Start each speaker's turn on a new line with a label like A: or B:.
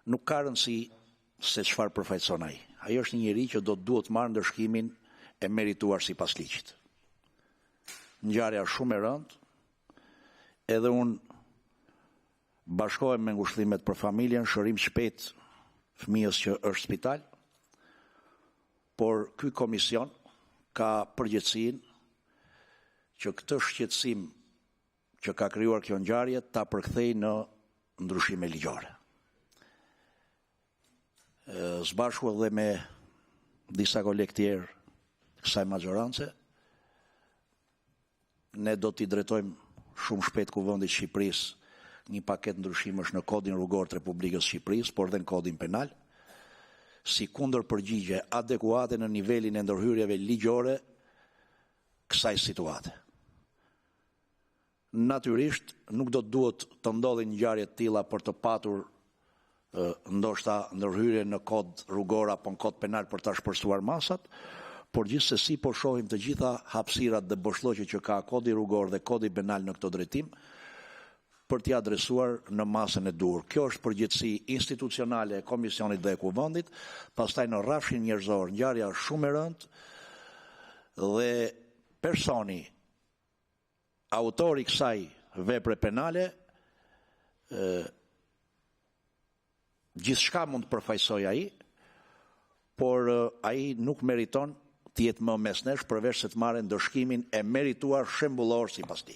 A: nuk ka rëndësi se çfarë përfaqëson ai. Ai është një njeri që duhet marrë ndëshkimin e merituar sipas ligjit. Ngjarja është shumë e rëndë, edhe unë bashkohem me ngushëllimet për familjen, shërim shpejt fëmijës që është spital, por ky komision ka përgjegjësinë që këtë shqetësim që ka krijuar kjo ngjarje ta përkthejë në ndryshime ligjore. Së bashku edhe me disa kolegë tjerë të kësaj maxorance, ne do t'i drejtojmë shumë shpejt Kuvendit të Shqipërisë një paketë ndryshimesh në Kodin Rrugor të Republikës së Shqipërisë, por dhe në Kodin Penal, si kundër përgjigje adekuate në nivelin e ndërhyrjeve ligjore kësaj situate. Natyrisht, nuk do të duhet të ndodhin ngjarje të tilla për të patur ndoshta ndërhyrje në kod rrugor apo në kod penal për ta shpërstuar masat, por gjithsesi po shohim të gjitha hapësirat dhe boshllëqet që ka kodi rrugor dhe kodi penal në këtë drejtim për t'i adresuar në masën e dur. Kjo është përgjegjësi institucionale e Komisionit dhe e Kuvendit, pastaj në rrafshin njerëzor ngjarja është shumë e rëndë dhe personi autori kësaj vepre penale gjithçka mund të përfaqësoj ai, por ai nuk meriton të jetë më mes nesh përveç se të marrë ndëshkimin e merituar shembullor sipas ligjit.